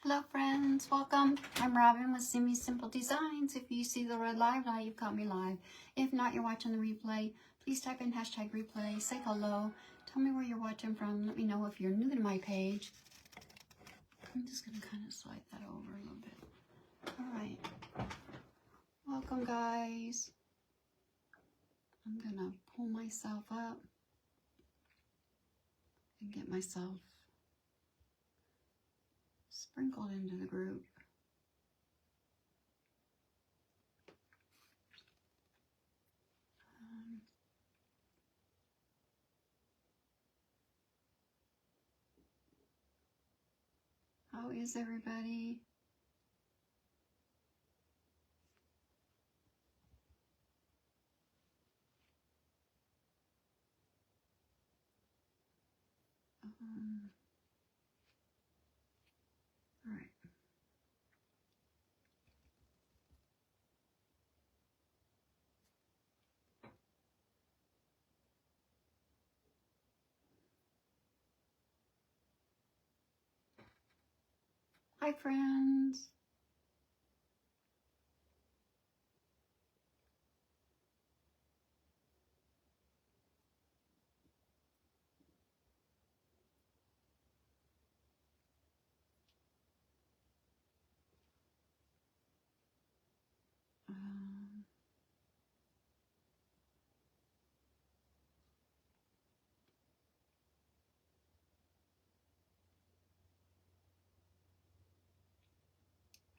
Hello friends, welcome. I'm Robin with Zimmies Simple Designs. If you see the red live now, you've caught me live. If not, you're watching the replay. Please type in hashtag replay, say hello, tell me where you're watching from. Let me know if you're new to my page. I'm just going to kind of slide that over a little bit. All right. Welcome guys. I'm going to pull myself up and get myself sprinkled into the group. How is everybody? All right. Hi, friends.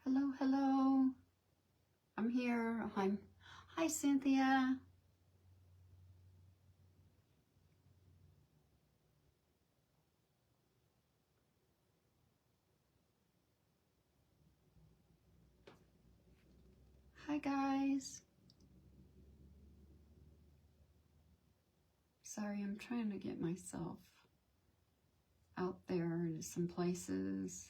Hello, hello. I'm here. Hi, Cynthia. Hi, guys. Sorry, I'm trying to get myself out there to some places.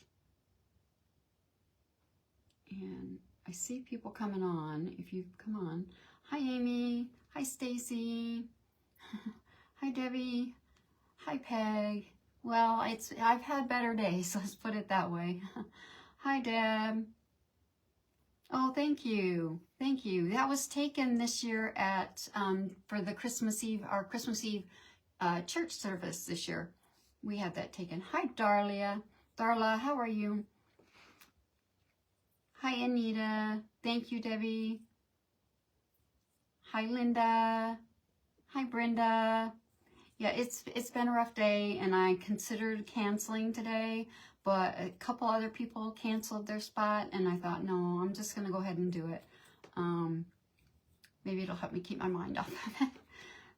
And I see people coming on. If you come on. Hi, Amy. Hi, Stacy. Hi, Debbie. Hi, Peg. Well, I've had better days, let's put it that way. Hi, Deb. Oh, thank you. Thank you. That was taken this year at for the Christmas Eve, our Christmas Eve church service this year. We had that taken. Hi, Darla. Darla, how are you? Hi, Anita. Thank you, Debbie. Hi, Linda. Hi, Brenda. Yeah, it's been a rough day, and I considered canceling today, but a couple other people canceled their spot, and I thought, no, I'm just going to go ahead and do it. Maybe it'll help me keep my mind off of it.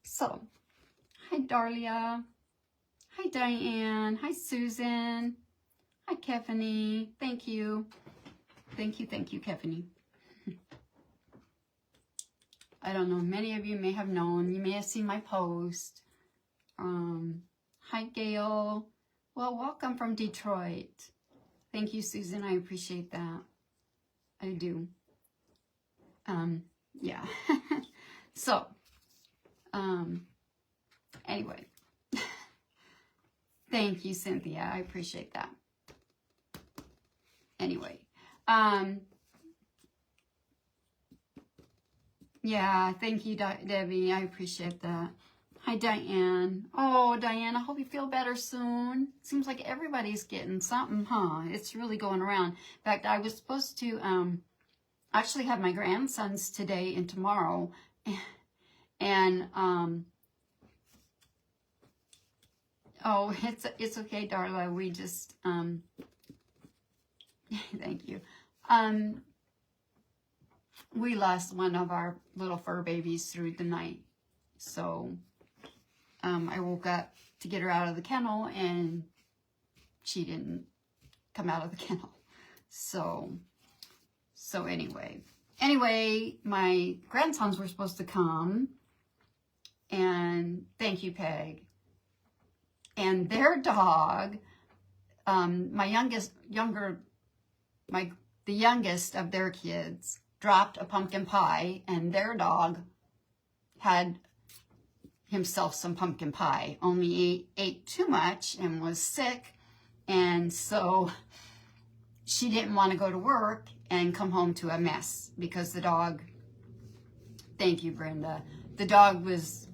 So, hi, Darlia. Hi, Diane. Hi, Susan. Hi, Kefany. Thank you. Thank you, Kefany. I don't know, many of you may have known, you may have seen my post. Hi, Gail. Well, welcome from Detroit. Thank you, Susan. I appreciate that. I do. Yeah. So, anyway. Thank you, Cynthia. I appreciate that. Anyway. Yeah, thank you, Debbie. I appreciate that. Hi, Diane. Oh, Diane, I hope you feel better soon. Seems like everybody's getting something, huh? It's really going around. In fact, I was supposed to actually have my grandsons today and tomorrow. And, oh, it's okay, Darla. We just, thank you. We lost one of our little fur babies through the night. So, I woke up to get her out of the kennel, and she didn't come out of the kennel. So anyway, my grandsons were supposed to come, and thank you, Peg. And their dog, the youngest of their kids dropped a pumpkin pie, and their dog had himself some pumpkin pie, only ate too much and was sick, and so she didn't want to go to work and come home to a mess because the dog, thank you, Brenda, the dog was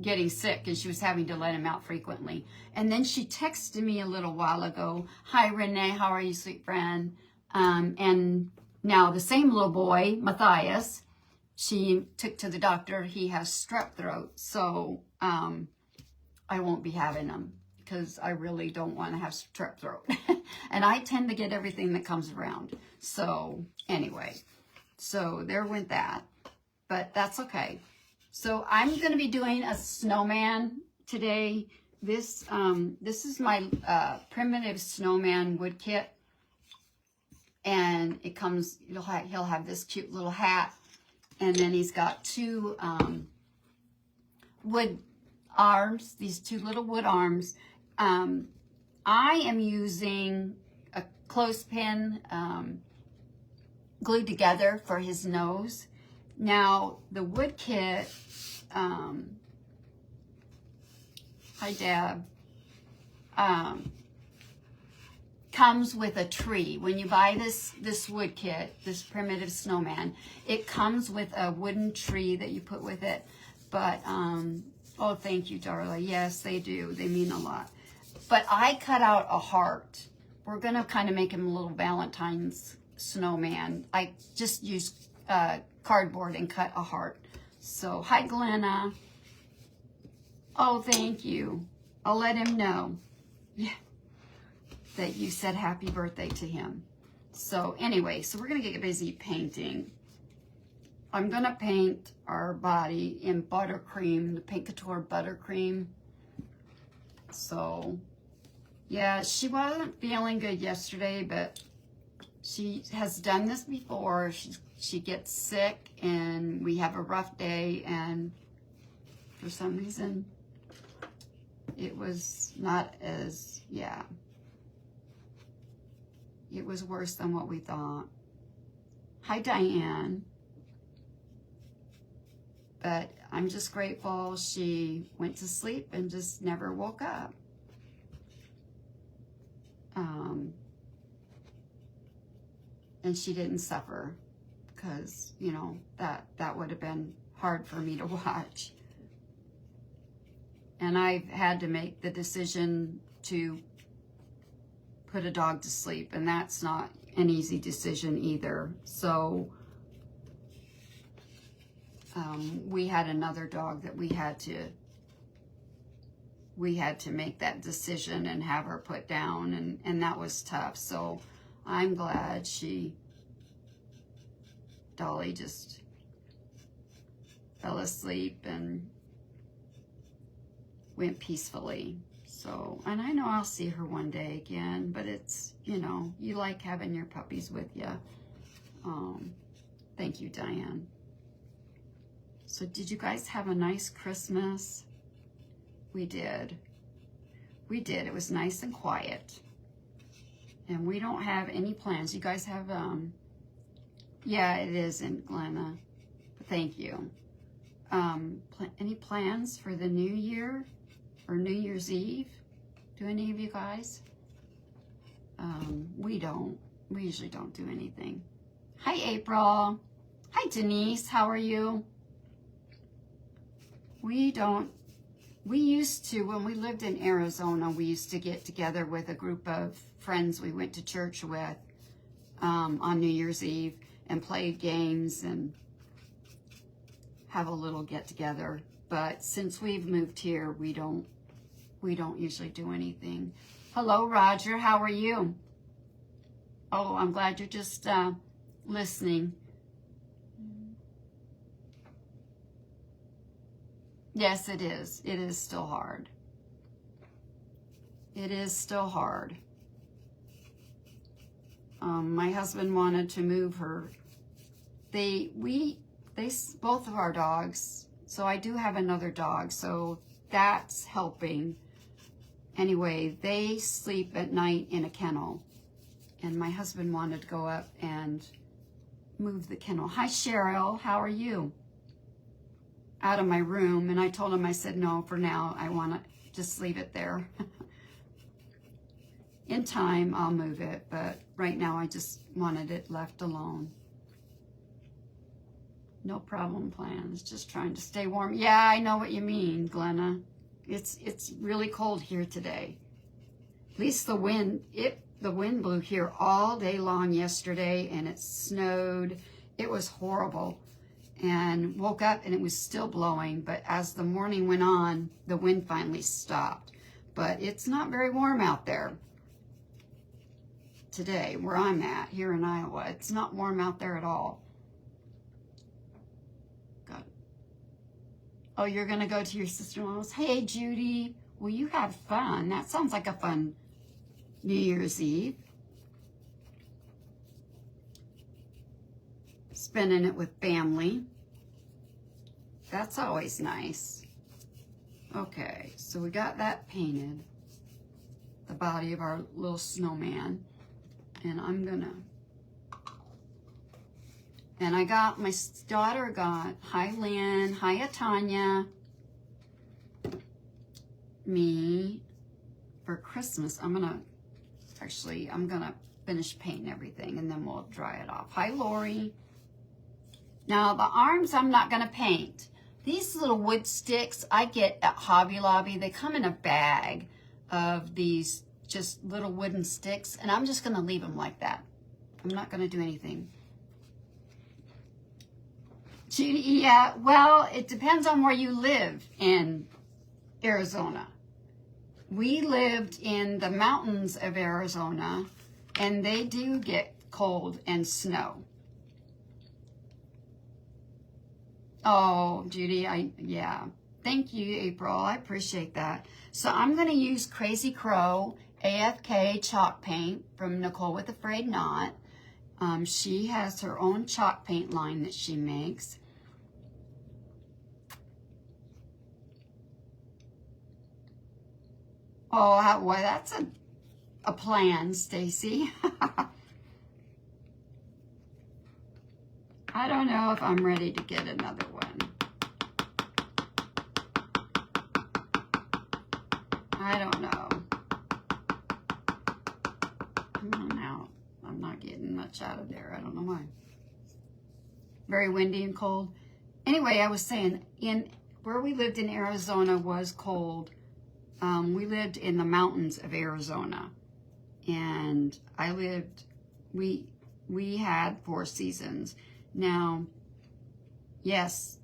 getting sick and she was having to let him out frequently. And then she texted me a little while ago, hi Renee, how are you, sweet friend? And now the same little boy, Matthias, she took to the doctor, he has strep throat. So I won't be having him because I really don't want to have strep throat. And I tend to get everything that comes around. So anyway, so there went that, but that's okay. So I'm going to be doing a snowman today. This is my primitive snowman wood kit. And it comes, he'll have this cute little hat. And then he's got two wood arms, these two little wood arms. I am using a clothespin glued together for his nose. Now, the wood kit, hi Deb, comes with a tree. When you buy this wood kit, this primitive snowman, it comes with a wooden tree that you put with it. But, oh, thank you, Darla. Yes, they do. They mean a lot. But I cut out a heart. We're going to kind of make him a little Valentine's snowman. I just used cardboard and cut a heart. So, hi, Glenna. Oh, thank you. I'll let him know. Yeah. That you said happy birthday to him. So anyway, so we're going to get busy painting. I'm going to paint our body in buttercream, the Paint Couture buttercream. So, yeah, she wasn't feeling good yesterday, but she has done this before. She gets sick, and we have a rough day, and for some reason, it was not as, yeah. It was worse than what we thought. Hi, Diane. But I'm just grateful she went to sleep and just never woke up. And she didn't suffer because, you know, that would have been hard for me to watch. And I've had to make the decision to put a dog to sleep, and that's not an easy decision either. So we had another dog that we had to make that decision and have her put down, and that was tough. So I'm glad Dolly just fell asleep and went peacefully. So, and I know I'll see her one day again, but it's, you know, you like having your puppies with you. Thank you, Diane. So did you guys have a nice Christmas? We did. We did. It was nice and quiet. And we don't have any plans. You guys have, yeah, it is in Glenna. Thank you. Any plans for the new year? Or New Year's Eve? Do any of you guys? We don't. We usually don't do anything. Hi, April. Hi, Denise. How are you? We don't. We used to, when we lived in Arizona, we used to get together with a group of friends we went to church with on New Year's Eve and play games and have a little get together. But since we've moved here, we don't usually do anything. Hello, Roger. How are you? Oh, I'm glad you're just listening. Yes, it is. It is still hard. It is still hard. My husband wanted to move her. They both of our dogs. So I do have another dog. So that's helping. Anyway, they sleep at night in a kennel. And my husband wanted to go up and move the kennel. Hi, Cheryl. How are you? Out of my room. And I told him, I said, no, for now, I want to just leave it there. In time, I'll move it, but right now I just wanted it left alone. No problem plans, just trying to stay warm. Yeah, I know what you mean, Glenna. It's really cold here today. At least the wind blew here all day long yesterday, and it snowed. It was horrible. And woke up and it was still blowing, but as the morning went on, the wind finally stopped. But it's not very warm out there today, where I'm at, here in Iowa. It's not warm out there at all. God. Oh, you're going to go to your sister-in-law's? Hey, Judy. Well, you had fun. That sounds like a fun New Year's Eve. Spending it with family. That's always nice. Okay, so we got that painted. The body of our little snowman. And I'm gonna, and I got, my daughter got, hi Lynn, hi Tanya, me for Christmas. I'm gonna finish painting everything and then we'll dry it off. Hi Lori. Now the arms I'm not gonna paint. These little wood sticks I get at Hobby Lobby, they come in a bag of these just little wooden sticks, and I'm just going to leave them like that. I'm not going to do anything. Judy, yeah, well, it depends on where you live in Arizona. We lived in the mountains of Arizona, and they do get cold and snow. Oh, Judy, yeah. Thank you, April. I appreciate that. So I'm going to use Crazy Crow AFK chalk paint from Nicole with a Frayed Knot. She has her own chalk paint line that she makes. Oh, well, that's a plan, Stacy. I don't know if I'm ready to get another one. I don't know. Come on out. I'm not getting much out of there. I don't know why. Very windy and cold. Anyway, I was saying, where we lived in Arizona was cold. We lived in the mountains of Arizona. And we had 4 seasons. Now, yes,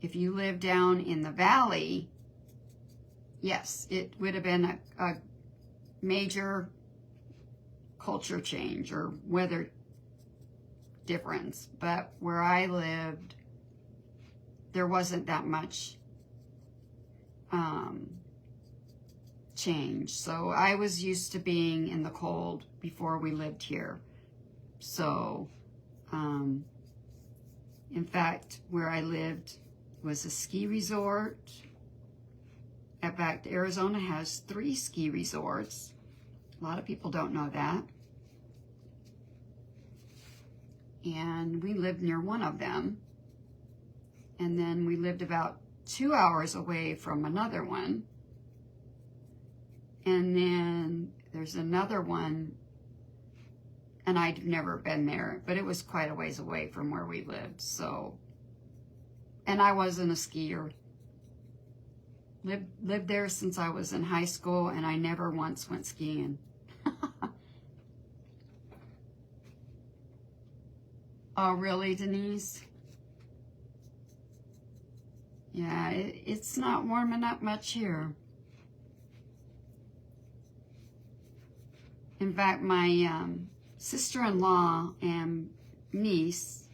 if you live down in the valley, yes, it would have been a major culture change or weather difference. But where I lived, there wasn't that much change. So I was used to being in the cold before we lived here. So, in fact, where I lived was a ski resort. In fact, Arizona has 3 ski resorts. A lot of people don't know that. And we lived near one of them. And then we lived about 2 hours away from another one. And then there's another one, and I'd never been there, but it was quite a ways away from where we lived. So, and I wasn't a skier. Lived there since I was in high school, and I never once went skiing. Oh, really, Denise? Yeah, it's not warming up much here. In fact, my sister-in-law and niece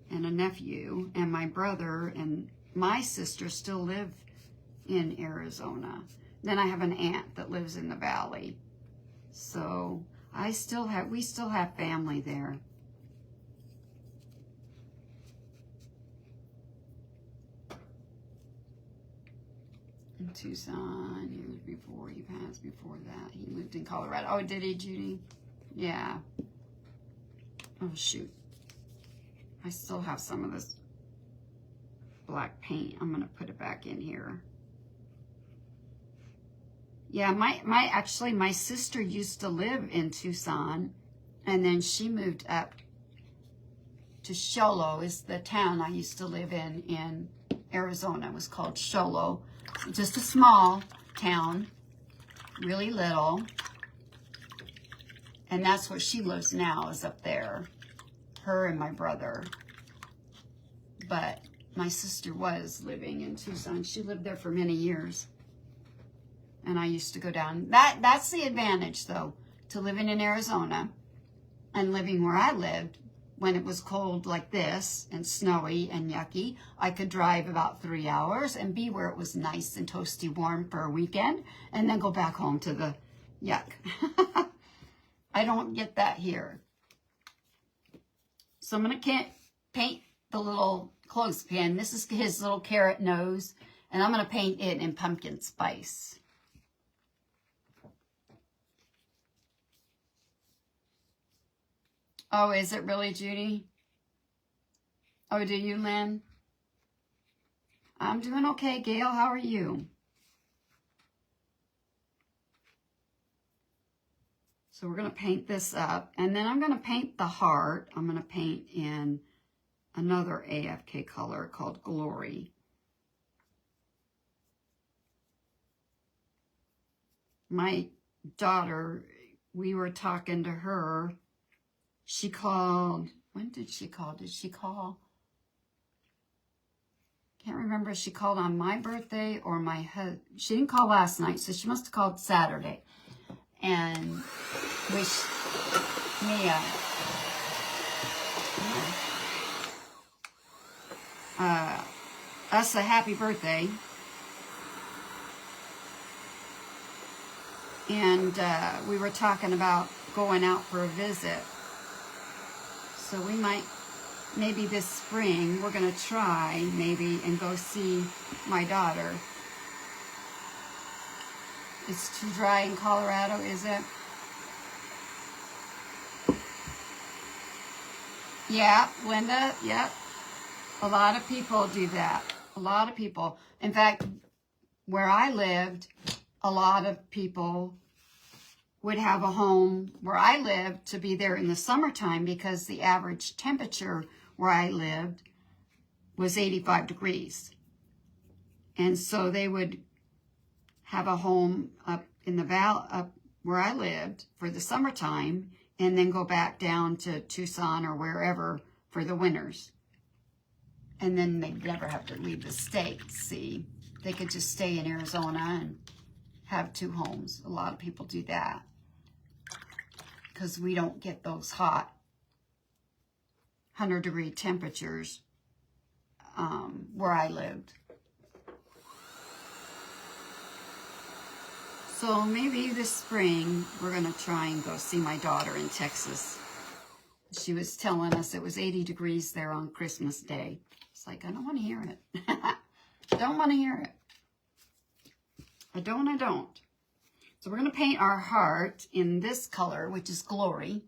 and a nephew and my brother and my sister still live in Arizona. Then I have an aunt that lives in the valley. So we still have family there. In Tucson, he lived before, he passed before that. He lived in Colorado. Oh, did he, Judy? Yeah. Oh, shoot. I still have some of this black paint. I'm going to put it back in here. Yeah, actually my sister used to live in Tucson, and then she moved up to Sholo, is the town I used to live in Arizona. It was called Sholo. Just a small town, really little. And that's where she lives now, is up there. Her and my brother. But my sister was living in Tucson. She lived there for many years. And I used to go down. That's the advantage, though, to living in Arizona and living where I lived. When it was cold like this and snowy and yucky, I could drive about 3 hours and be where it was nice and toasty warm for a weekend and then go back home to the yuck. I don't get that here. So I'm going to paint the little clothespin. This is his little carrot nose, and I'm going to paint it in pumpkin spice. Oh, is it really, Judy? Oh, do you, Lynn? I'm doing okay, Gail. How are you? So we're going to paint this up, and then I'm going to paint the heart. I'm going to paint in another AFK color called Glory. My daughter, we were talking to her. She called, when did she call? Did she call? Can't remember if she called on my birthday or my husband. She didn't call last night, so she must have called Saturday. And wish me us a happy birthday. And we were talking about going out for a visit. So we might, maybe this spring, we're going to try maybe and go see my daughter. It's too dry in Colorado, is it? Yeah, Linda, yep. A lot of people do that. A lot of people. In fact, where I lived, a lot of people would have a home where I lived to be there in the summertime because the average temperature where I lived was 85 degrees. And so they would have a home up in the valley, up where I lived for the summertime, and then go back down to Tucson or wherever for the winters. And then they'd never have to leave the state, see. They could just stay in Arizona and have two homes. A lot of people do that because we don't get those hot 100-degree temperatures where I lived. So maybe this spring we're going to try and go see my daughter in Texas. She was telling us it was 80 degrees there on Christmas Day. It's like, I don't want to hear it. I don't want to hear it. I don't. So we're going to paint our heart in this color, which is Glory.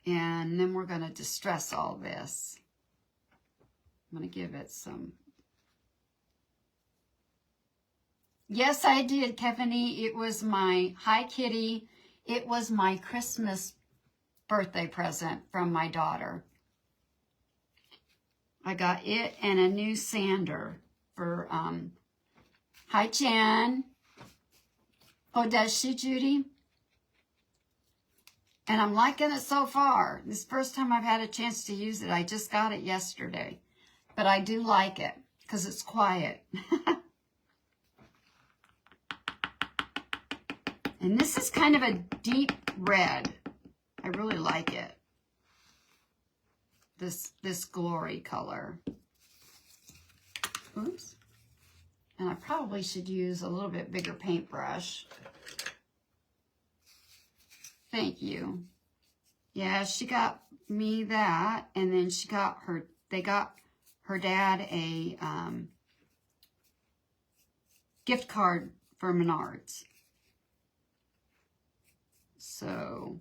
And then we're going to distress all this. I'm going to give it some. Yes, I did, Kevany. It was my, hi Kitty. It was my Christmas birthday present from my daughter. I got it and a new sander for, hi Jan. Oh, does she, Judy? And I'm liking it so far. This is the first time I've had a chance to use it. I just got it yesterday. But I do like it because it's quiet. And this is kind of a deep red. I really like it. This Glory color. Oops. And I probably should use a little bit bigger paintbrush. Thank you. Yeah, she got me that, and then she got her, they got her dad a gift card for Menards. So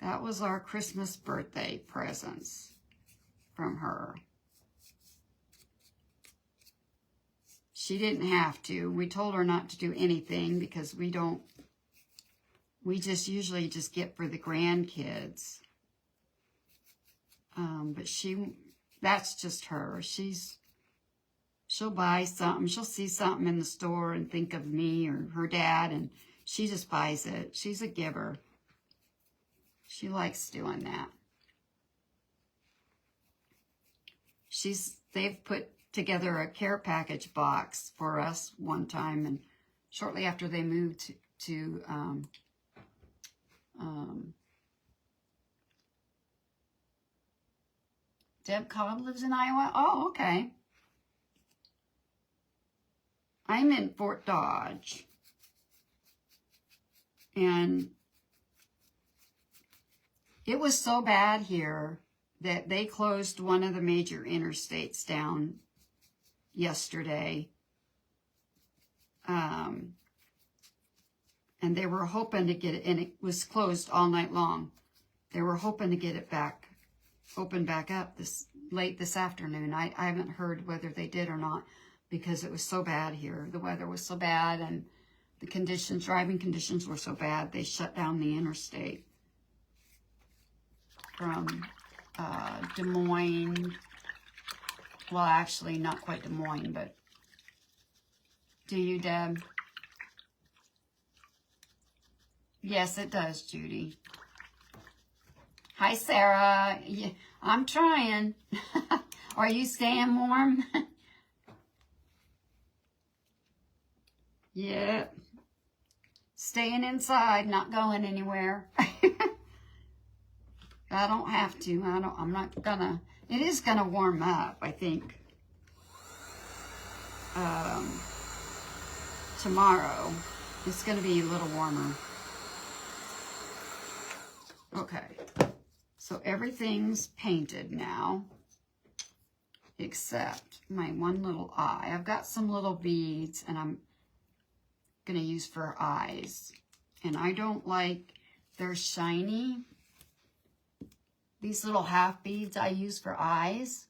that was our Christmas birthday presents from her. she didn't have to. We told her not to do anything because we just usually just get for the grandkids. But that's just her. She'll buy something. She'll see something in the store and think of me or her dad, and she just buys it. She's a giver. She likes doing that. They've put together a care package box for us one time, and shortly after they moved to Deb Cobb lives in Iowa. Oh, okay. I'm in Fort Dodge. And it was so bad here that they closed one of the major interstates down yesterday. And they were hoping to get it, and it was closed all night long. They were hoping to get it opened back up late this afternoon. I haven't heard whether they did or not, because it was so bad here. The weather was so bad, and the driving conditions were so bad, they shut down the interstate from Des Moines. Well, actually, not quite Des Moines, but do you, Deb? Yes, it does, Judy. Hi, Sarah. Yeah, I'm trying. Are you staying warm? Yeah. Staying inside, not going anywhere. I don't have to. I'm not gonna. It is gonna warm up, I think. Tomorrow, it's gonna be a little warmer. Okay. So everything's painted now, except my one little eye. I've got some little beads, and I'm going to use for eyes. And I don't like, they're shiny. These little half beads I use for eyes.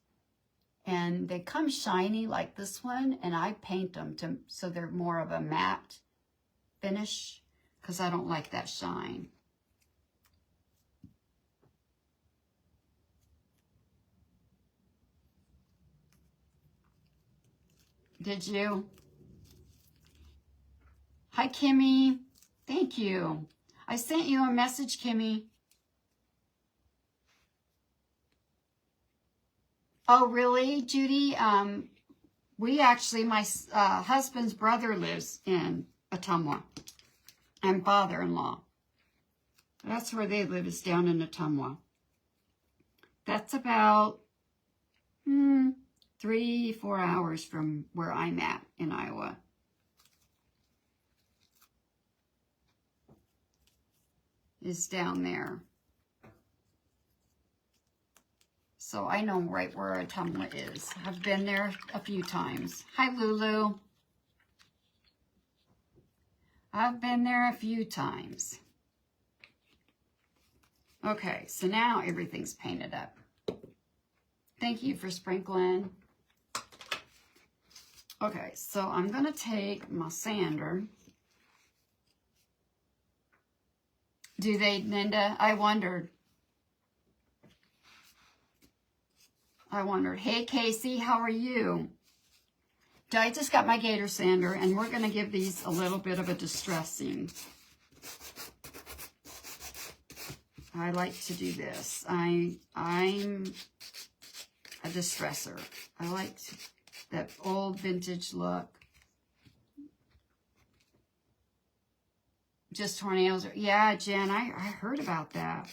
And they come shiny like this one, and I paint them so they're more of a matte finish, because I don't like that shine. Did you? Hi, Kimmy. Thank you. I sent you a message, Kimmy. Oh, really, Judy? We actually, my husband's brother lives in Ottumwa. I'm father-in-law. That's where they live, is down in Ottumwa. That's about 3-4 hours from where I'm at in Iowa. Is down there. So I know right where Ottumwa is. I've been there a few times. Hi, Lulu. I've been there a few times. Okay, so now everything's painted up. Thank you for sprinkling. Okay, so I'm going to take my sander. Do they, Linda? I wondered. Hey, Casey, how are you? I just got my gator sander, and we're going to give these a little bit of a distressing. I like to do this. I'm a distresser. I like that old vintage look. Just tornadoes. Yeah, Jen, I heard about that.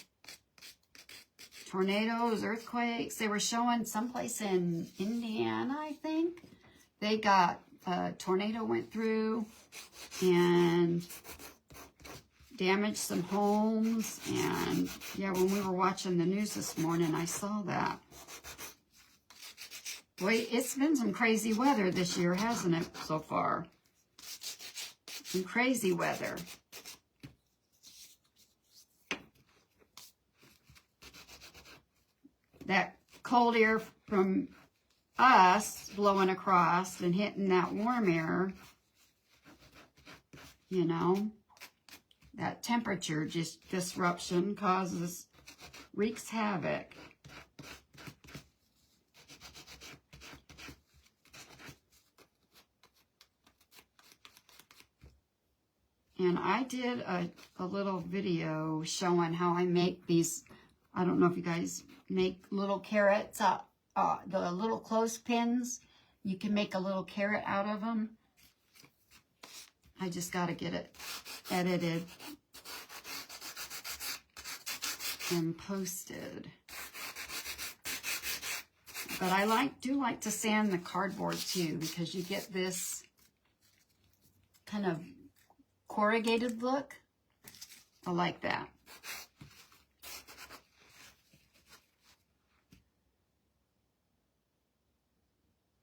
Tornadoes, earthquakes. They were showing someplace in Indiana, I think. They got a tornado went through and damaged some homes. And yeah, when we were watching the news this morning, I saw that. Boy, it's been some crazy weather this year, hasn't it, so far? Some crazy weather. That cold air from us blowing across and hitting that warm air, you know, that temperature just disruption wreaks havoc. And I did a little video showing how I make these. I don't know if you guys make little carrots, the little clothespins. You can make a little carrot out of them. I just got to get it edited and posted. But I do like to sand the cardboard too, because you get this kind of corrugated look. I like that.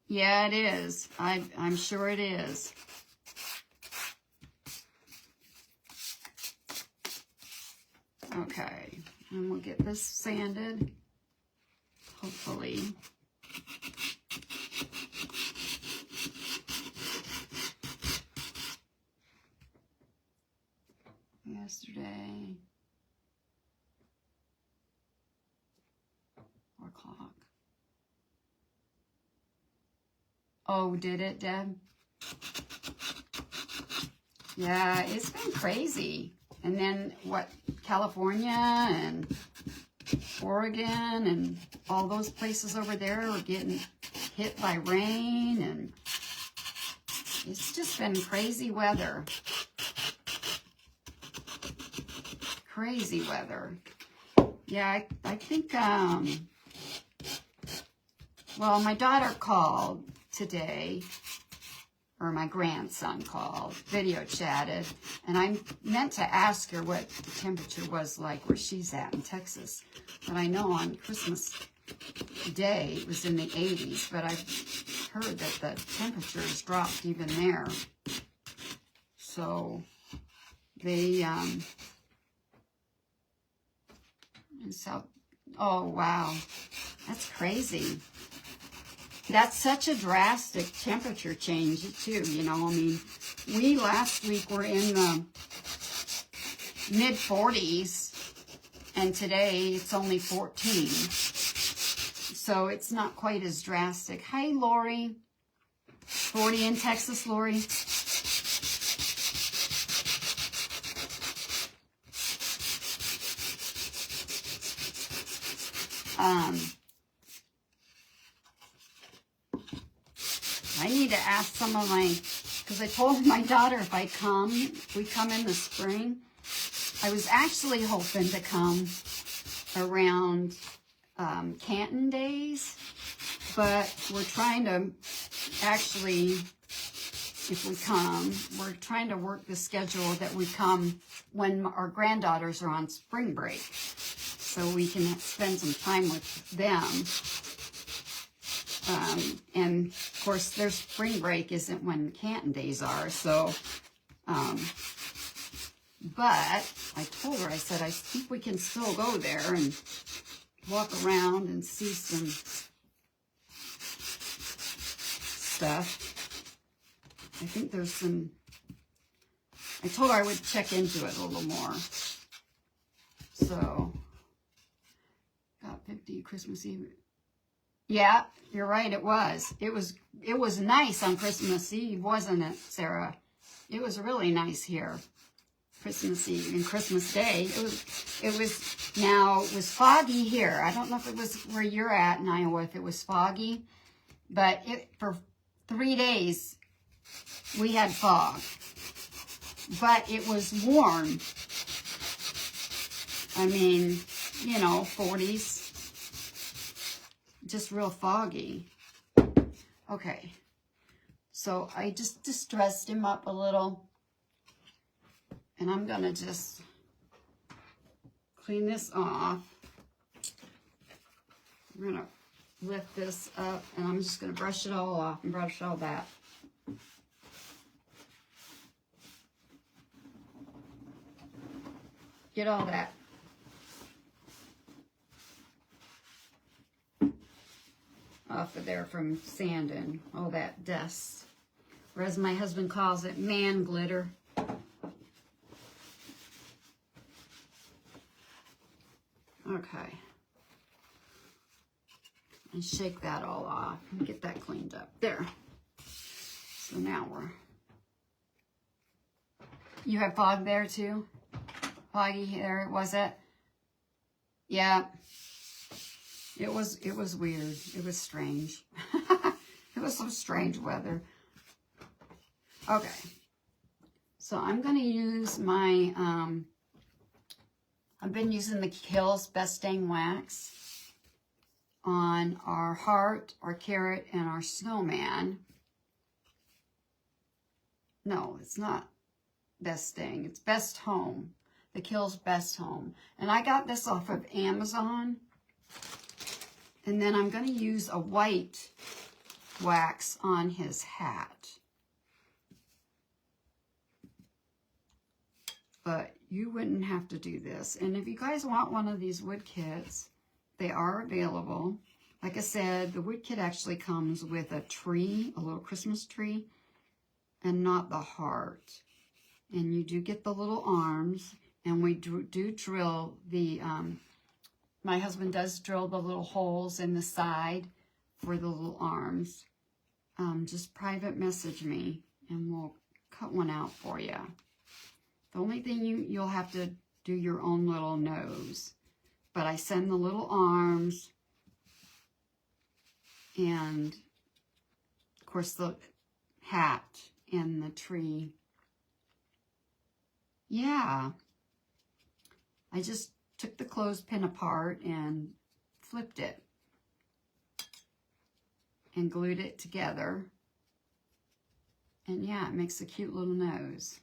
Yeah, it is. I'm sure it is. Okay, and we'll get this sanded, hopefully. Yesterday, 4 o'clock. Oh, did it, Deb? Yeah, it's been crazy. And then what, California and Oregon and all those places over there are getting hit by rain, and it's just been crazy weather. Crazy weather. Yeah, I think, well, my daughter called today, or my grandson called, video chatted, and I meant to ask her what the temperature was like where she's at in Texas. But I know on Christmas Day it was in the 80s, but I've heard that the temperatures dropped even there. So they, oh wow, that's crazy. That's such a drastic temperature change too, you know. I mean, we last week were in the mid 40s, and today it's only 14. So it's not quite as drastic. Hi, Lori. 40 in Texas, Lori. I need to ask some of my, because I told my daughter if we come in the spring. I was actually hoping to come around Canton days, but we're trying to actually, if we come, we're trying to work the schedule that we come when our granddaughters are on spring break, so we can spend some time with them. And of course their spring break isn't when Canton days are, so, but I told her, I said, I think we can still go there and walk around and see some stuff. I think there's some, I told her I would check into it a little more. So, got 50 Christmas Eve. Yeah, you're right, it was. It was nice on Christmas Eve, wasn't it, Sarah? It was really nice here. Christmas Eve and Christmas Day. It was foggy here. I don't know if it was where you're at in Iowa, if it was foggy, but for 3 days we had fog. But it was warm. I mean, you know, 40s. Just real foggy. Okay. So I just dressed him up a little. And I'm going to just clean this off. I'm going to lift this up, and I'm just going to brush it all off and brush all that. Get all that. off of there from sanding all that dust. Or as my husband calls it, man glitter. Okay. And shake that all off and get that cleaned up. There. So now you have fog there too? Foggy there, was it? Yeah. It was weird. It was strange. It was some strange weather. Okay. So I'm going to use my, I've been using the Kiehl's Best Dang Wax on our heart, our carrot, and our snowman. No, it's not Best Dang. It's Best Home. The Kiehl's Best Home. And I got this off of Amazon. And then I'm going to use a white wax on his hat. But you wouldn't have to do this. And if you guys want one of these wood kits, they are available. Like I said, the wood kit actually comes with a tree, a little Christmas tree, and not the heart. And you do get the little arms, and we do drill the, my husband does drill the little holes in the side for the little arms. Just private message me, and we'll cut one out for you. The only thing you'll have to do your own little nose. But I send the little arms and, of course, the hat and the tree. Yeah. I just took the clothespin apart and flipped it and glued it together. And yeah, it makes a cute little nose.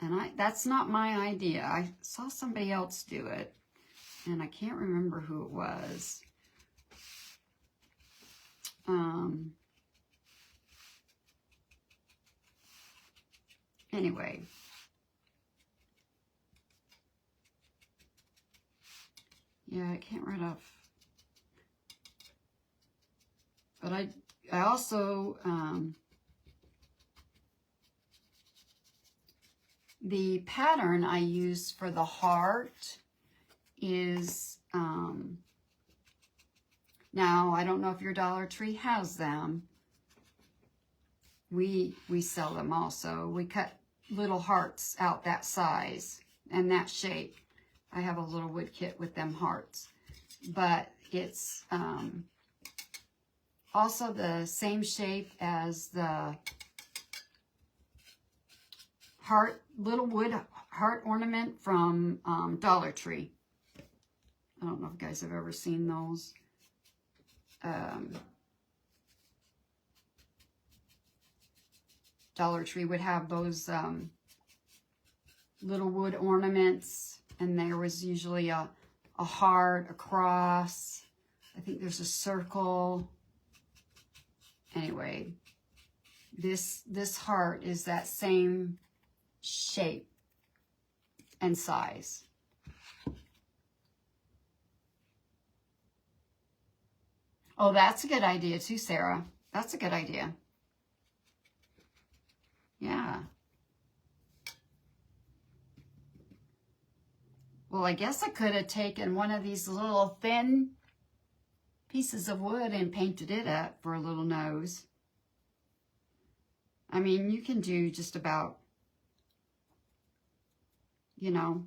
And that's not my idea. I saw somebody else do it, and I can't remember who it was. Anyway. Yeah, I can't right off. But I also, the pattern I use for the heart is, now I don't know if your Dollar Tree has them. We sell them also. We cut little hearts out that size and that shape. I have a little wood kit with them hearts. But it's also the same shape as the heart, little wood heart ornament from Dollar Tree. I don't know if you guys have ever seen those. Dollar Tree would have those little wood ornaments, and there was usually a heart, a cross. I think there's a circle. Anyway, this heart is that same shape and size. Oh, that's a good idea too, Sarah. That's a good idea. Yeah. Well, I guess I could have taken one of these little thin pieces of wood and painted it up for a little nose. I mean, you can do just about, you know,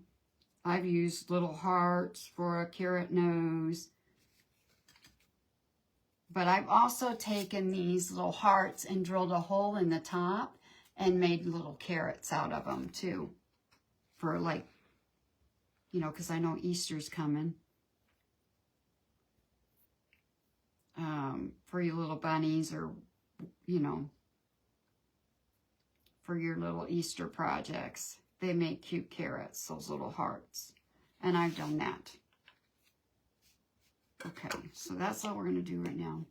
I've used little hearts for a carrot nose. But I've also taken these little hearts and drilled a hole in the top and made little carrots out of them too. For like, you know, because I know Easter's coming. For your little bunnies, or, you know, for your little Easter projects. They make cute carrots, those little hearts. And I've done that. Okay, so that's all we're going to do right now.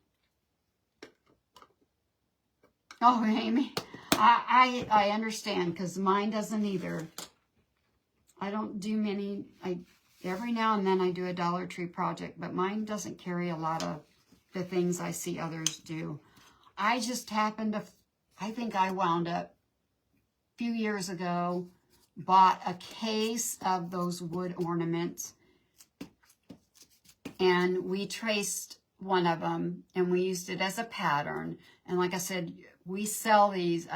Oh, Amy, I understand, because mine doesn't either. I don't do many. Every now and then I do a Dollar Tree project, but mine doesn't carry a lot of the things I see others do. I just happened to, I think I wound up a few years ago, bought a case of those wood ornaments, and we traced one of them and we used it as a pattern. And like I said, we sell these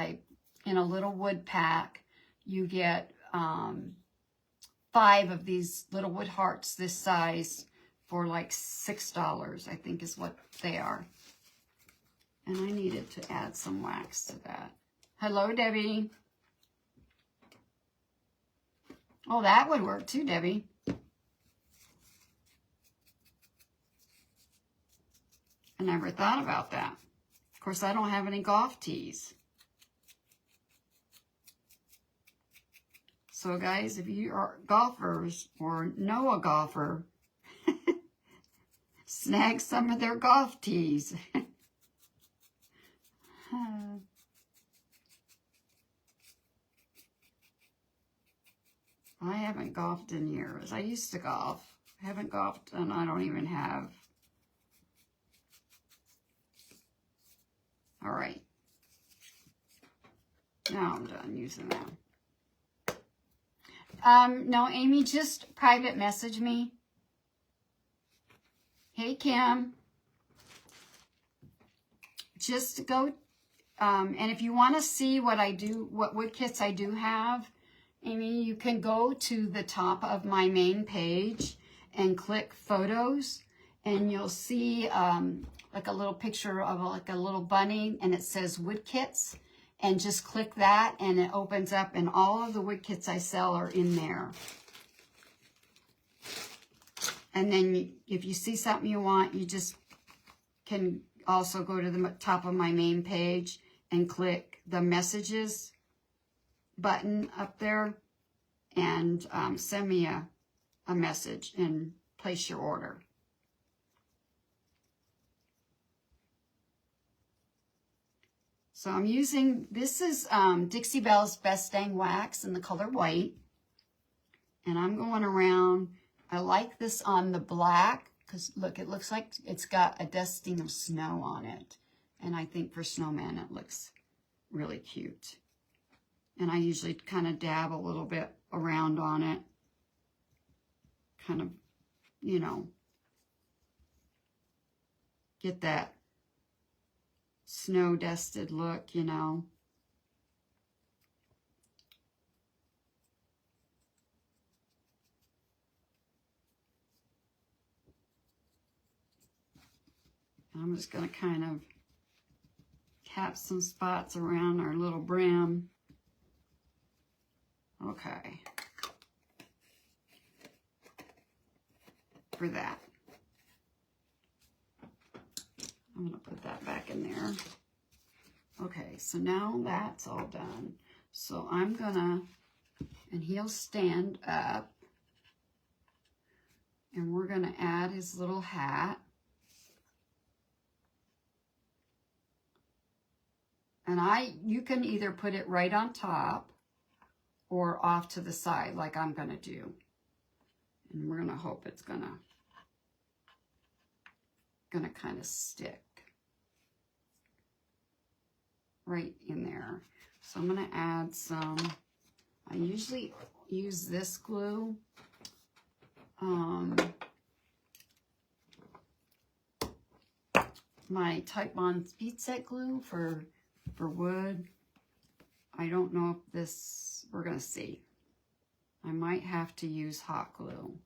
in a little wood pack. You get 5 of these little wood hearts this size for like $6, I think is what they are. And I needed to add some wax to that. Hello, Debbie. Oh, that would work too, Debbie. I never thought about that. Of course, I don't have any golf tees. So guys, if you are golfers or know a golfer, snag some of their golf tees. I haven't golfed in years. I used to golf. I haven't golfed, and I don't even have. All right. Now I'm done using that. No, Amy, just private message me. Hey, Kim. Just go, and if you want to see what I do, what wood kits I do have, Amy, you can go to the top of my main page and click photos, and you'll see like a little picture of like a little bunny, and it says wood kits, and just click that and it opens up, and all of the wood kits I sell are in there. And then if you see something you want, you just can also go to the top of my main page and click the messages button up there and send me a message and place your order. So I'm using, this is Dixie Belle's Best Dang Wax in the color white. And I'm going around, I like this on the black because look, it looks like it's got a dusting of snow on it. And I think for Snowman it looks really cute. And I usually kind of dab a little bit around on it. Kind of, you know, get that snow dusted look, you know. I'm just going to kind of cap some spots around our little brim. Okay. For that. I'm going to put that back in there. Okay, so now that's all done. So I'm going to, and he'll stand up. And we're going to add his little hat. And you can either put it right on top or off to the side like I'm going to do. And we're going to hope it's going to kind of stick right in there. So I'm going to add some, I usually use this glue. My Type Bond Speed Set glue for wood. I don't know if this, we're going to see. I might have to use hot glue.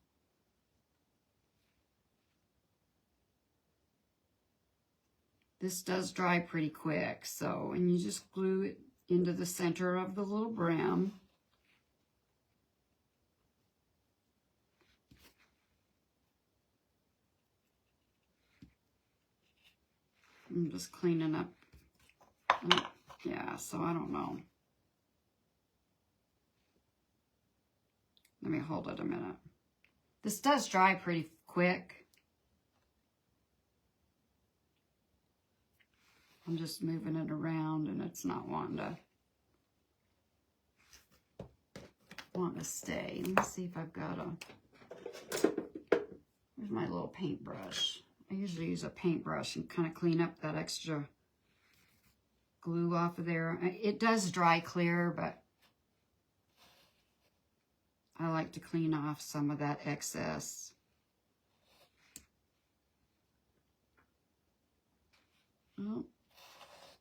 This does dry pretty quick, so, and you just glue it into the center of the little brim. I'm just cleaning up. Yeah, so I don't know. Let me hold it a minute. This does dry pretty quick. I'm just moving it around and it's not wanting to stay. Let me see if I've got where's my little paintbrush? I usually use a paintbrush and kind of clean up that extra glue off of there. It does dry clear, but I like to clean off some of that excess. Well,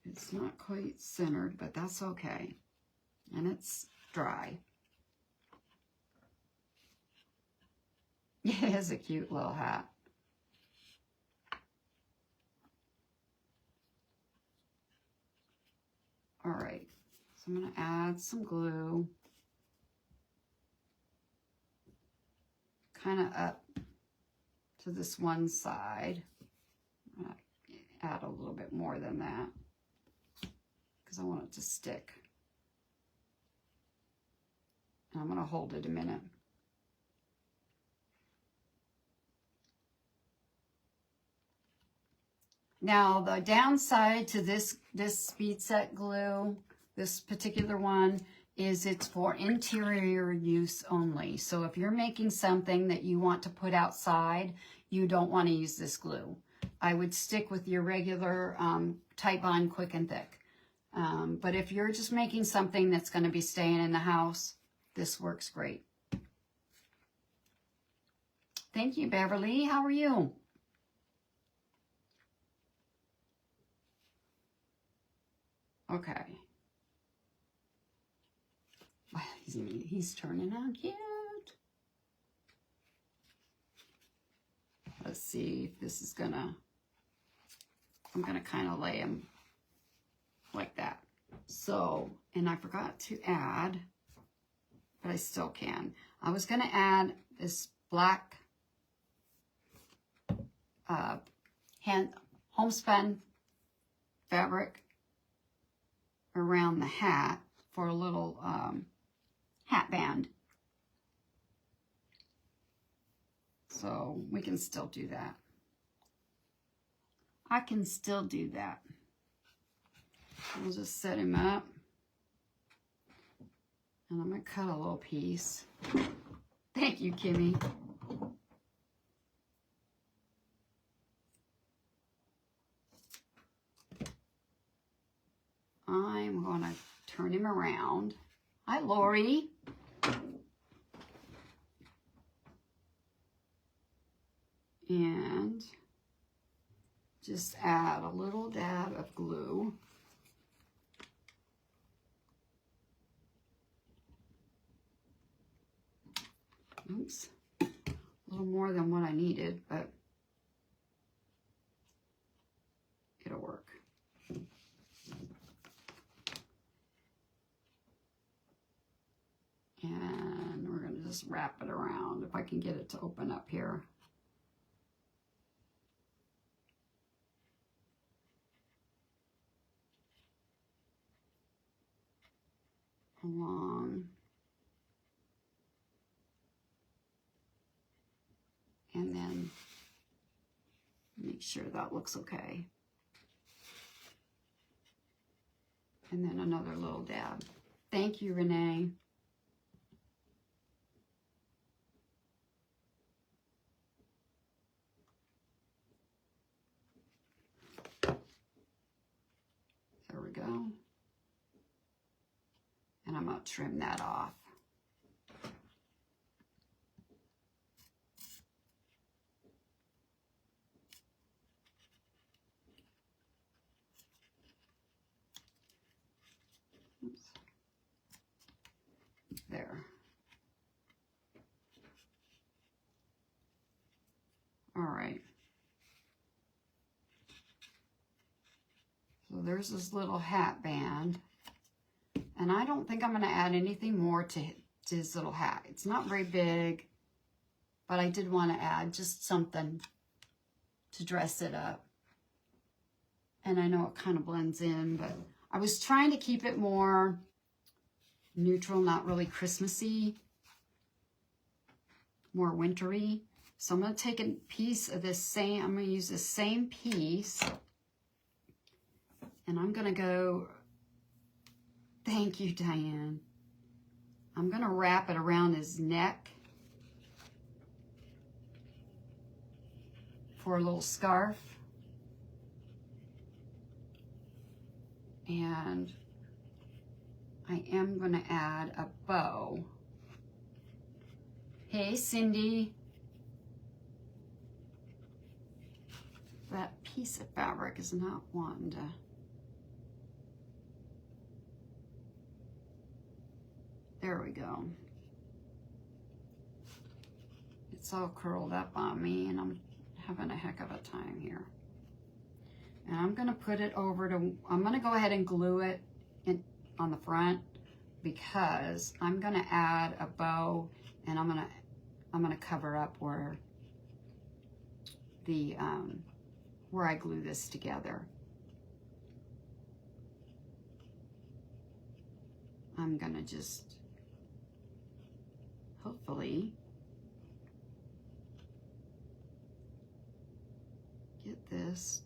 it's not quite centered, but that's okay. And it's dry. Yeah, it is a cute little hat. All right, so I'm going to add some glue. Kind of up to this one side. I'm going to add a little bit more than that because I want it to stick. And I'm going to hold it a minute. Now the downside to this speed set glue, this particular one, is it's for interior use only. So if you're making something that you want to put outside, you don't want to use this glue. I would stick with your regular Titebond Quick and Thick. But if you're just making something that's going to be staying in the house, this works great. Thank you, Beverly. How are you? Okay. He's turning out cute. Let's see if this is gonna, I'm gonna kind of lay him like that. So, and I forgot to add, but I still can. I was gonna add this black homespun fabric around the hat for a little hat band. So we can still do that. I can still do that. We'll just set him up. And I'm going to cut a little piece. Thank you, Kimmy. I'm going to turn him around. Hi, Lori. And just add a little dab of glue. Oops. A little more than what I needed, but it'll work. And we're going to just wrap it around if I can get it to open up here. Along. And then make sure that looks okay. And then another little dab. Thank you, Renee. There we go. And I'm going to trim that off. Oops. There. All right. So there's this little hat band. And I don't think I'm going to add anything more to his little hat. It's not very big, but I did want to add just something to dress it up. And I know it kind of blends in, but I was trying to keep it more neutral, not really Christmassy, more wintry. So I'm going to take a piece of this same, I'm going to use the same piece, and I'm going to go, thank you, Diane. I'm going to wrap it around his neck. for a little scarf. And I am going to add a bow. Hey, Cindy. That piece of fabric is not wanting to. There we go. It's all curled up on me and I'm having a heck of a time here. And I'm gonna put it over to, I'm gonna go ahead and glue it in on the front because I'm gonna add a bow and I'm gonna cover up where the where I glue this together. I'm gonna just hopefully get this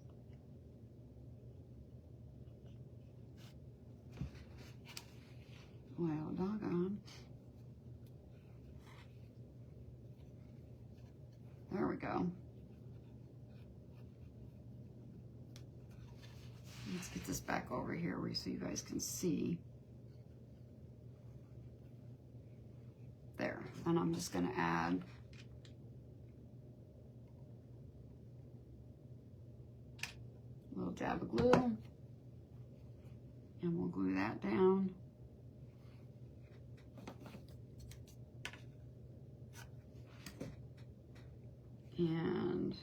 well doggone. There we go. Let's get this back over here so you guys can see. There, and I'm just gonna add a little dab of glue and we'll glue that down. And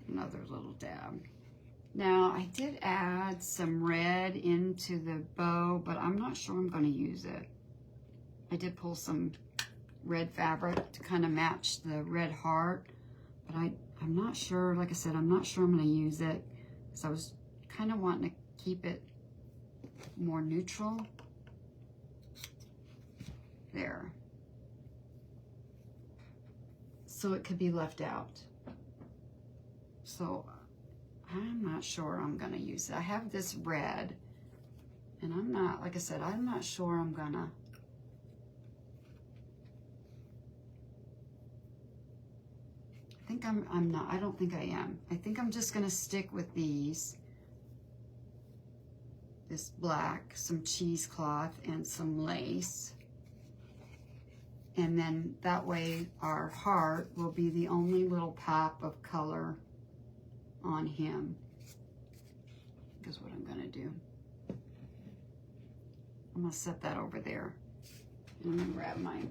another little dab. Now, I did add some red into the bow, but I'm not sure I'm going to use it. I did pull some red fabric to kind of match the red heart, but I'm not sure, like I said, I'm not sure I'm going to use it, because I was kind of wanting to keep it more neutral. There. So it could be left out. So I'm not sure I'm gonna use it. I have this red and I'm not, like I said, I'm not sure I'm gonna. I think I'm not, I don't think I am. I think I'm just gonna stick with these. This black, some cheesecloth and some lace. And then that way our heart will be the only little pop of color on him. Is what I'm gonna do. I'm gonna set that over there. And I'm gonna grab my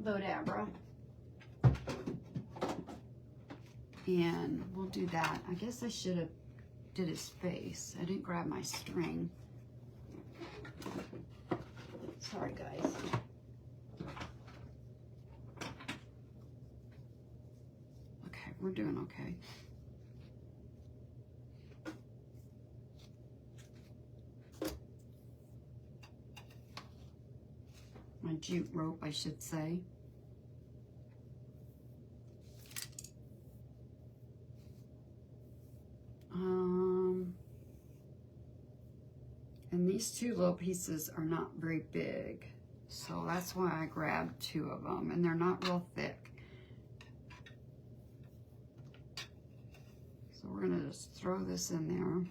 Bodabra. And we'll do that. I guess I should have did his face. I didn't grab my string. Sorry guys. We're doing okay. My jute rope, I should say. And these two little pieces are not very big, so that's why I grabbed two of them, and they're not real thick. So we're gonna just throw this in there.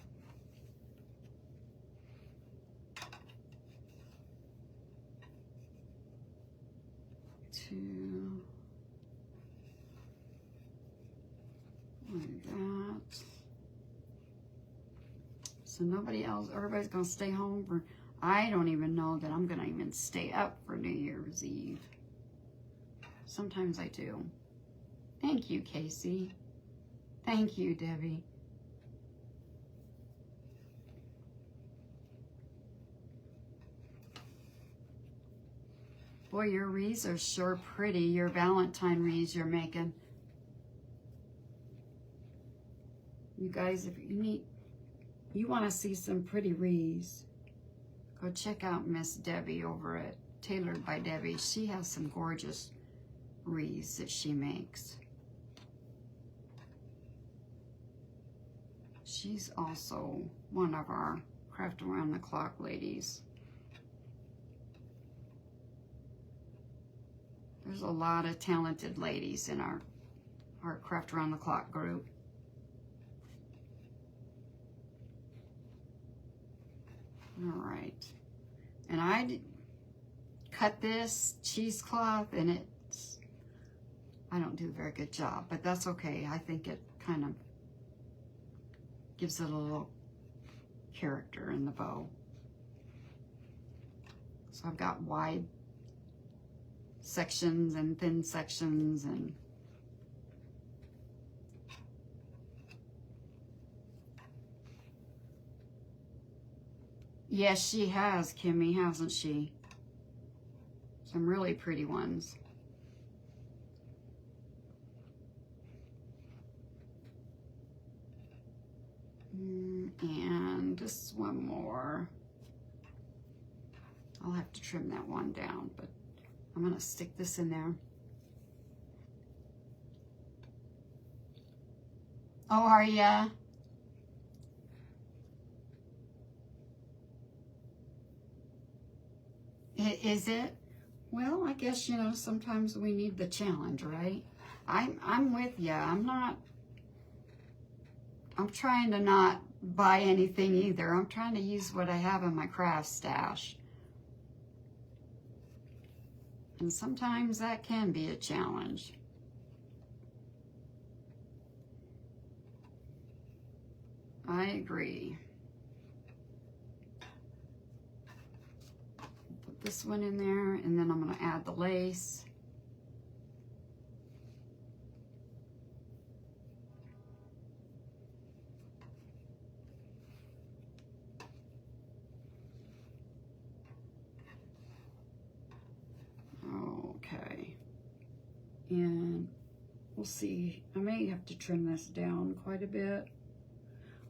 Two, like that. So nobody else, everybody's gonna stay home for, I don't even know that I'm gonna even stay up for New Year's Eve. Sometimes I do. Thank you, Casey. Thank you, Debbie. Boy, your wreaths are sure pretty. Your Valentine wreaths you're making. You guys, if you want to see some pretty wreaths, go check out Miss Debbie over at Tailored by Debbie. She has some gorgeous wreaths that she makes. She's also one of our Craft Around the Clock ladies. There's a lot of talented ladies in our Craft Around the Clock group. All right. And I cut this cheesecloth, and I don't do a very good job, but that's okay. I think it kind of gives it a little character in the bow. So I've got wide sections and thin sections, and yes, she has, Kimmy, hasn't she? Some really pretty ones. And just one more. I'll have to trim that one down, but I'm gonna stick this in there. Oh, are ya? Is it? Well, I guess, you know, sometimes we need the challenge, right? I'm with ya. I'm trying to not buy anything either. I'm trying to use what I have in my craft stash. And sometimes that can be a challenge. I agree. Put this one in there, and then I'm going to add the lace. Okay. And we'll see. I may have to trim this down quite a bit.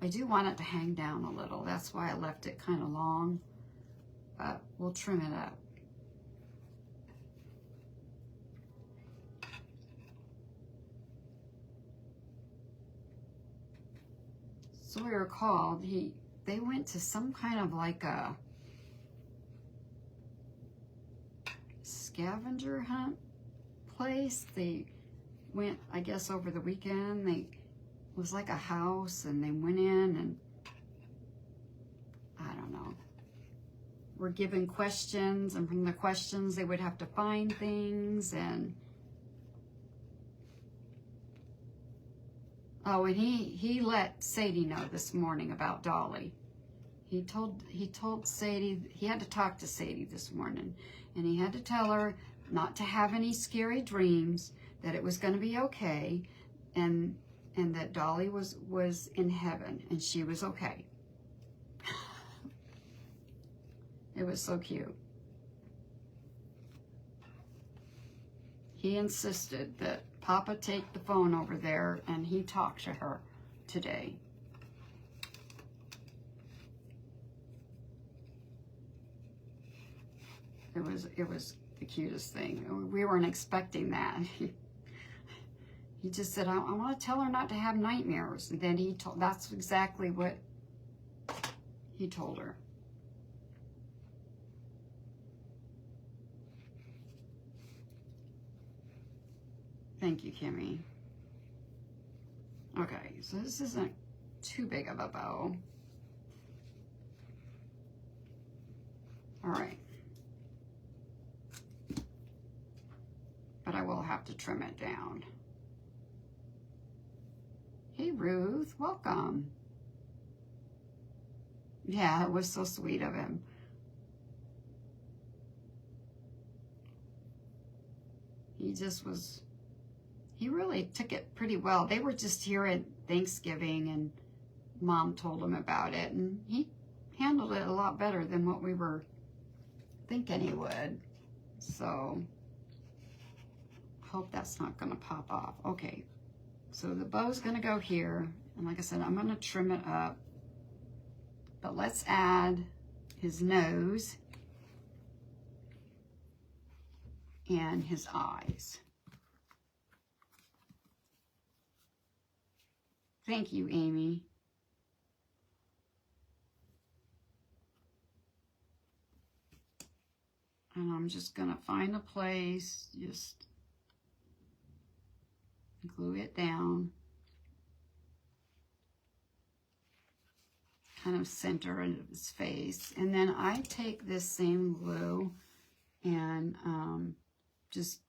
I do want it to hang down a little. That's why I left it kind of long. But we'll trim it up. Sawyer called. They went to some kind of like a scavenger hunt place. They went, I guess, over the weekend. It was like a house, and they went in, and I don't know, were given questions, and from the questions they would have to find things. And oh, and he let Sadie know this morning about Dolly. He told Sadie, he had to talk to Sadie this morning, and he had to tell her not to have any scary dreams, that it was going to be okay, and that Dolly was in heaven, and she was okay. It was so cute. He insisted that Papa take the phone over there, and he talked to her today. It was the cutest thing. We weren't expecting that. He just said, I want to tell her not to have nightmares. And then that's exactly what he told her. Thank you, Kimmy. Okay, so this isn't too big of a bow. All right. But I will have to trim it down. Hey, Ruth, welcome. Yeah, it was so sweet of him. He really took it pretty well. They were just here at Thanksgiving, and Mom told him about it, and he handled it a lot better than what we were thinking he would. So, hope that's not going to pop off. Okay, so the bow's going to go here, and like I said, I'm going to trim it up. But let's add his nose and his eyes. Thank you, Amy. And I'm just going to find a place, just glue it down, kind of center of his face. And then I take this same glue and just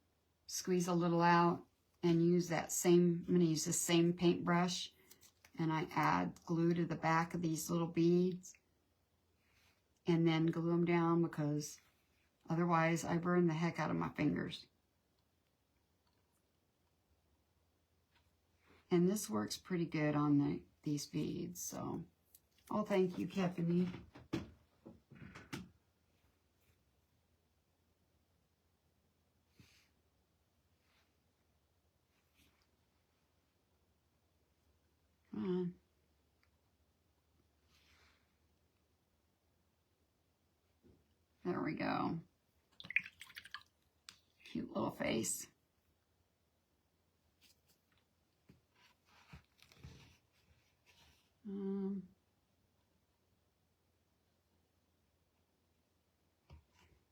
squeeze a little out and use that same, I'm going to use the same paintbrush, and I add glue to the back of these little beads and then glue them down, because otherwise I burn the heck out of my fingers. And this works pretty good on these beads, so. Oh, thank you, Tiffany. Come on. There we go. Cute little face.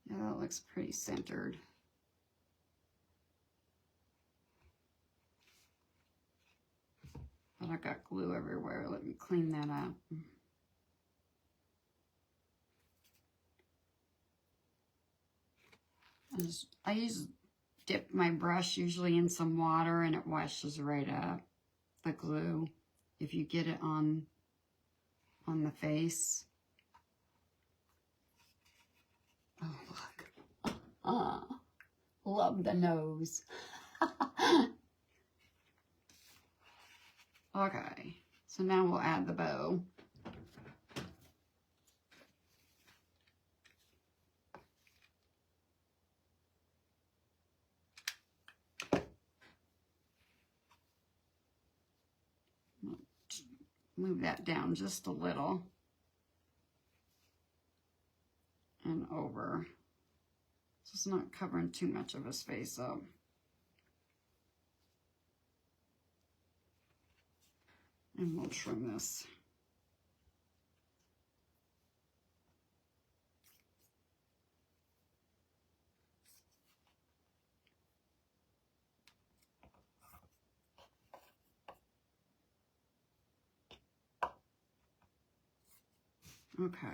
Yeah, that looks pretty centered. But I got glue everywhere. Let me clean that up. I dip my brush usually in some water and it washes right up the glue if you get it on the face. Oh, look. Love the nose. Okay, so now we'll add the bow. Move that down just a little and over, so it's not covering too much of his face up. And we'll trim this. Okay.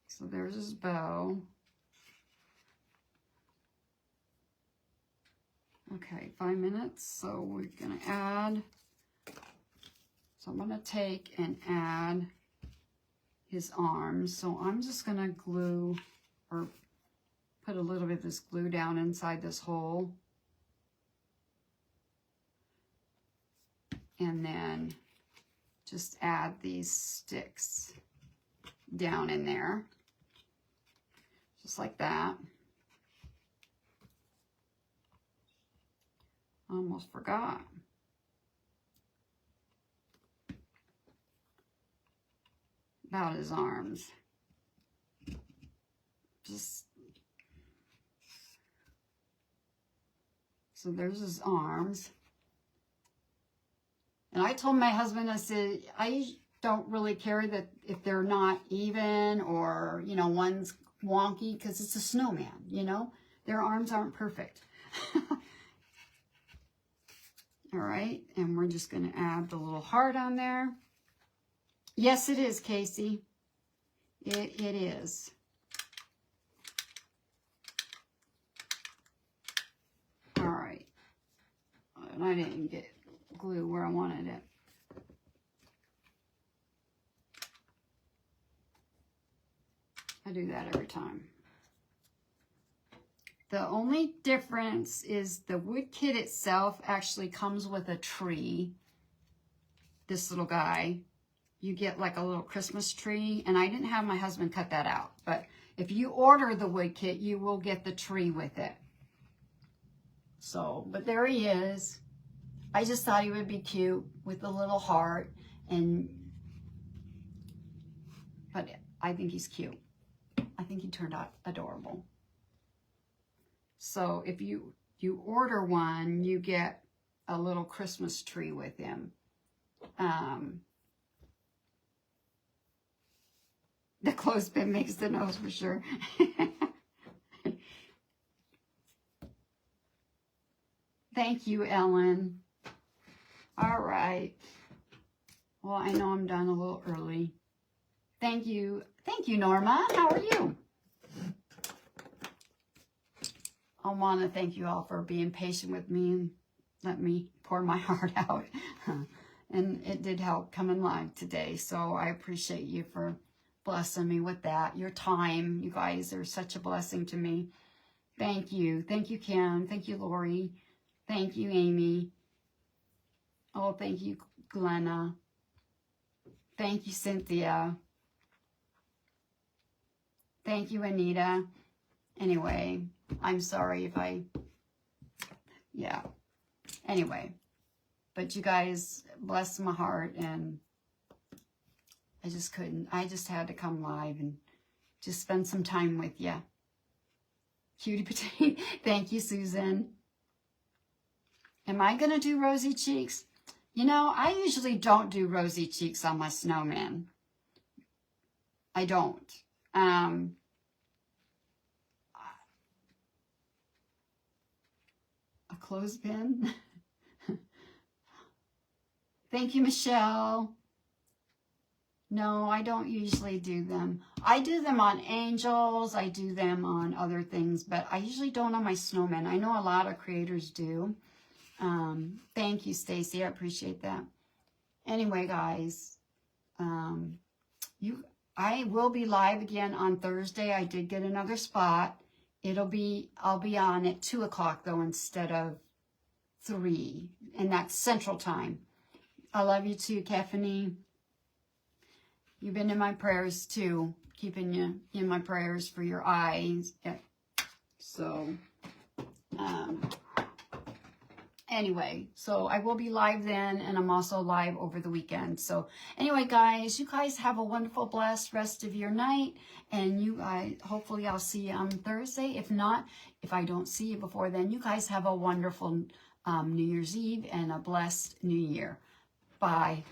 So there's his bow. Okay, 5 minutes. So we're gonna add, so I'm gonna take and add his arms. So I'm just gonna glue or put a little bit of this glue down inside this hole. And then just add these sticks down in there, just like that. Almost forgot. About his arms. Just, so there's his arms. And I told my husband, I said, I don't really care that if they're not even or, you know, one's wonky, because it's a snowman, you know. Their arms aren't perfect. All right, and we're just going to add the little heart on there. Yes, it is, Casey. It is. All right. And I didn't get glue where I wanted it. I do that every time. The only difference is the wood kit itself actually comes with a tree. This little guy. You get like a little Christmas tree, and I didn't have my husband cut that out. But if you order the wood kit, you will get the tree with it. So, but there he is. I just thought he would be cute with the little heart, but I think he's cute. I think he turned out adorable. So if you order one, you get a little Christmas tree with him. The clothespin makes the nose for sure. Thank you, Ellen. All right. Well, I know I'm done a little early. Thank you. Thank you, Norma. How are you? I want to thank you all for being patient with me and let me pour my heart out. And it did help coming live today. So I appreciate you for blessing me with that. Your time, you guys are such a blessing to me. Thank you. Thank you, Kim. Thank you, Lori. Thank you, Amy. Oh, thank you, Glenna. Thank you, Cynthia. Thank you, Anita. Anyway, I'm sorry if yeah. Anyway, but you guys bless my heart, and I just couldn't. I just had to come live and just spend some time with you. Cutie Potato. Thank you, Susan. Am I going to do rosy cheeks? You know, I usually don't do rosy cheeks on my snowman. I don't. A clothespin. Thank you, Michelle. No, I don't usually do them. I do them on angels. I do them on other things, but I usually don't on my snowman. I know a lot of creators do. Thank you, Stacy. I appreciate that. Anyway, guys, I will be live again on Thursday. I did get another spot. I'll be on at 2 o'clock though, instead of 3, and that's Central Time. I love you too, Caffeine. You've been in my prayers too, keeping you in my prayers for your eyes. So, anyway, so I will be live then, and I'm also live over the weekend. So anyway, guys, you guys have a wonderful, blessed rest of your night, and you guys, hopefully I'll see you on Thursday. If not, if I don't see you before then, you guys have a wonderful New Year's Eve and a blessed New Year. Bye.